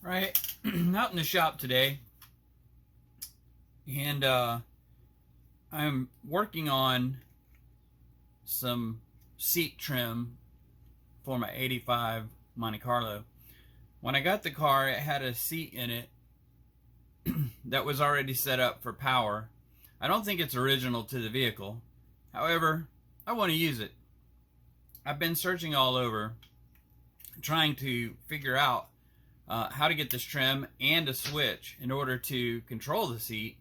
Right, out in the shop today, and I'm working on some seat trim for my 85 Monte Carlo. When I got the car, it had a seat in it that was already set up for power. I don't think it's original to the vehicle. However, I want to use it. I've been searching all over trying to figure out how to get this trim and a switch in order to control the seat.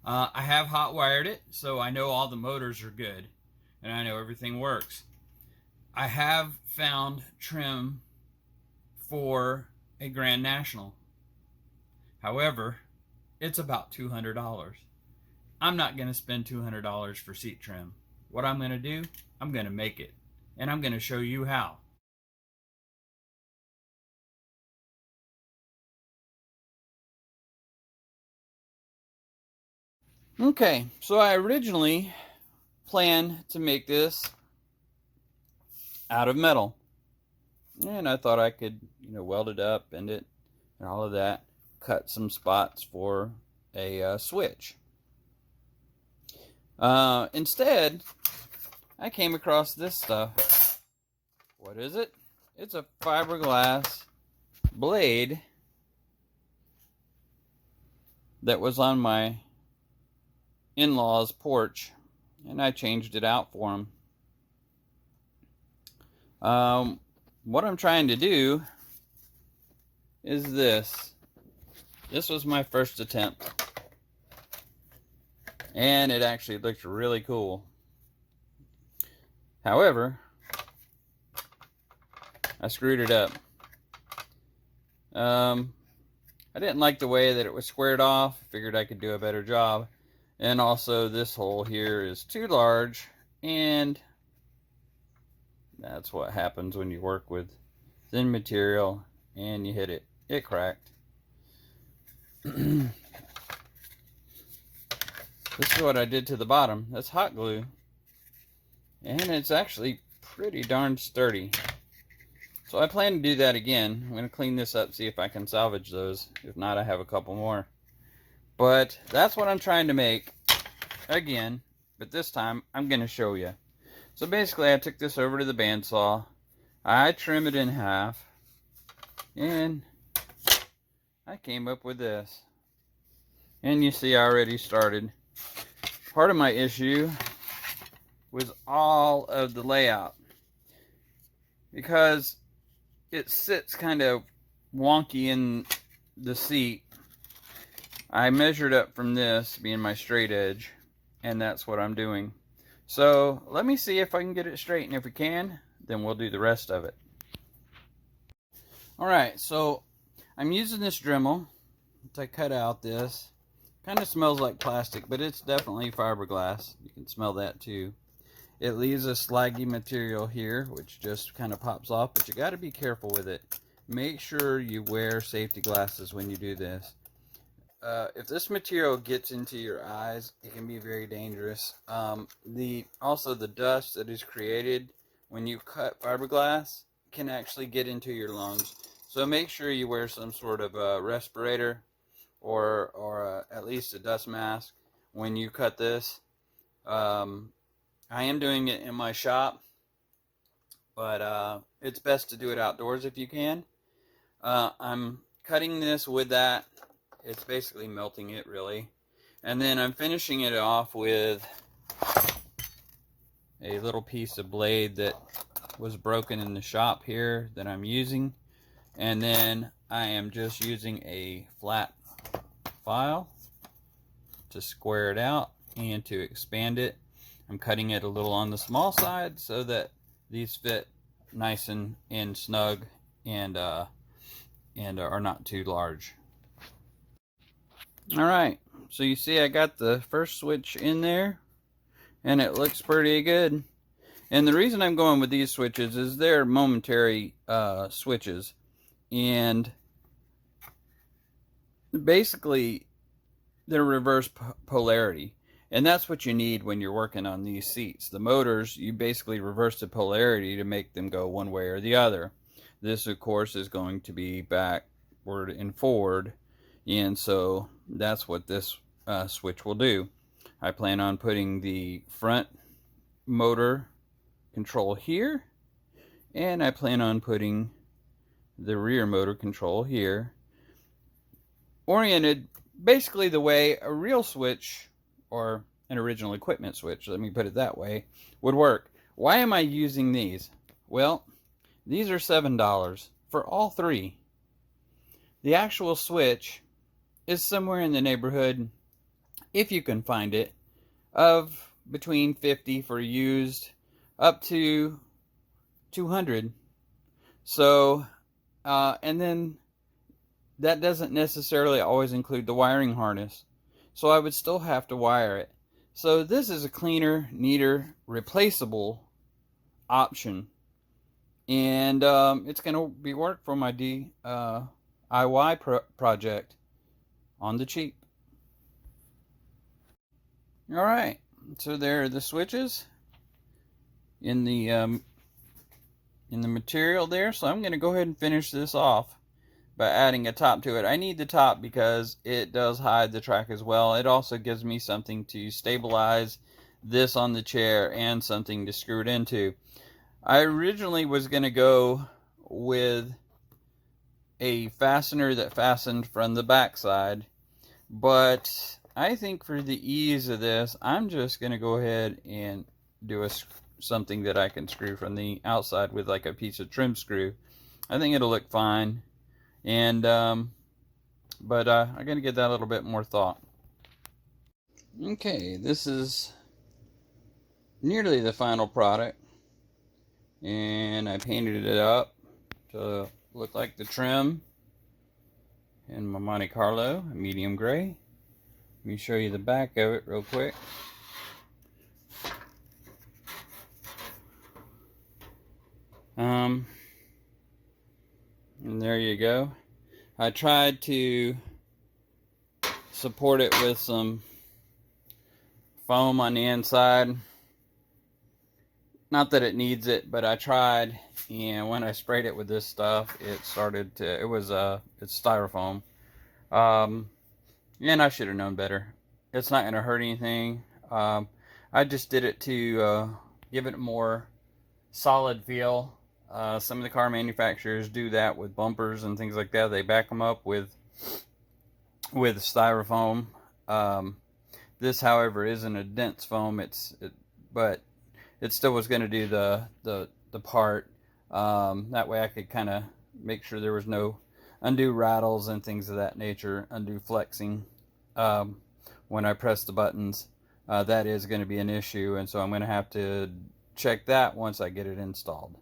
I have hot wired it, so I know all the motors are good and I know everything works. I have found trim for a Grand National. However, it's about $200. I'm not going to spend $200 for seat trim. What I'm going to do, I'm going to make it, and I'm going to show you how. Okay, so I originally planned to make this out of metal, and I thought I could, weld it up, bend it, and all of that, cut some spots for a switch. Instead, I came across this stuff. What is it? It's a fiberglass blade that was on my in-laws' porch, and I changed it out for them. What I'm trying to do is this. This was my first attempt, and it actually looked really cool. However, I screwed it up. I didn't like the way that it was squared off. Figured I could do a better job. And also this hole here is too large, and that's what happens when you work with thin material and you hit it. It cracked. This is what I did to the bottom. That's hot glue. And it's actually pretty darn sturdy. So I plan to do that again. I'm going to clean this up, see if I can salvage those. If not, I have a couple more. But that's what I'm trying to make again. But this time, I'm going to show you. So basically, I took this over to the bandsaw. I trim it in half. And I came up with this. And you see I already started. Part of my issue was all of the layout. Because it sits kind of wonky in the seat. I measured up from this being my straight edge, and that's what I'm doing. So let me see if I can get it straight, and if we can, then we'll do the rest of it. Alright, so I'm using this Dremel to cut out this. Kind of smells like plastic, but it's definitely fiberglass. You can smell that too. It leaves a slaggy material here, which just kind of pops off, but you got to be careful with it. Make sure you wear safety glasses when you do this. If this material gets into your eyes, it can be very dangerous. Also, the dust that is created when you cut fiberglass can actually get into your lungs. So make sure you wear some sort of respirator or at least a dust mask when you cut this. I am doing it in my shop, but it's best to do it outdoors if you can. I'm cutting this with that. It's basically melting it, really. And then I'm finishing it off with a little piece of blade that was broken in the shop here that I'm using. And then I am just using a flat file to square it out and to expand it. I'm cutting it a little on the small side so that these fit nice and snug and are not too large. Alright, so you see I got the first switch in there, and it looks pretty good. And the reason I'm going with these switches is they're momentary switches, and basically they're reverse polarity. And that's what you need when you're working on these seats. The motors, you basically reverse the polarity to make them go one way or the other. This, of course, is going to be back backward and forward, and so that's what this switch will do. I plan on putting the front motor control here, and I plan on putting the rear motor control here, oriented basically the way a real switch, or an original equipment switch, let me put it that way, would work. Why am I using these? Well, these are $7 for all three. The actual switch is somewhere in the neighborhood, if you can find it, of between $50 for used up to $200. So, and then that doesn't necessarily always include the wiring harness. So I would still have to wire it. So this is a cleaner, neater, replaceable option. And it's going to be work for my DIY project on the cheap. Alright, so there are the switches in the material there. So I'm going to go ahead and finish this off by adding a top to it. I need the top because it does hide the track as well. It also gives me something to stabilize this on the chair and something to screw it into. I originally was going to go with a fastener that fastened from the back side, but I think for the ease of this, I'm just going to go ahead and do something that I can screw from the outside with like a piece of trim screw. I think it'll look fine. And but I'm going to give that a little bit more thought. Okay, this is nearly the final product, and I painted it up to look like the trim in my Monte Carlo, medium gray. Let me show you the back of it real quick. And there you go. I tried to support it with some foam on the inside. Not that it needs it, but I tried, and when I sprayed it with this stuff, it started to, it's styrofoam. And I should have known better. It's not going to hurt anything. I just did it to give it a more solid feel. Some of the car manufacturers do that with bumpers and things like that. They back them up with styrofoam. This, however, isn't a dense foam. But it still was going to do the part. That way I could kind of make sure there was no undue rattles and things of that nature, undue flexing when I press the buttons. That is going to be an issue, and so I'm going to have to check that once I get it installed.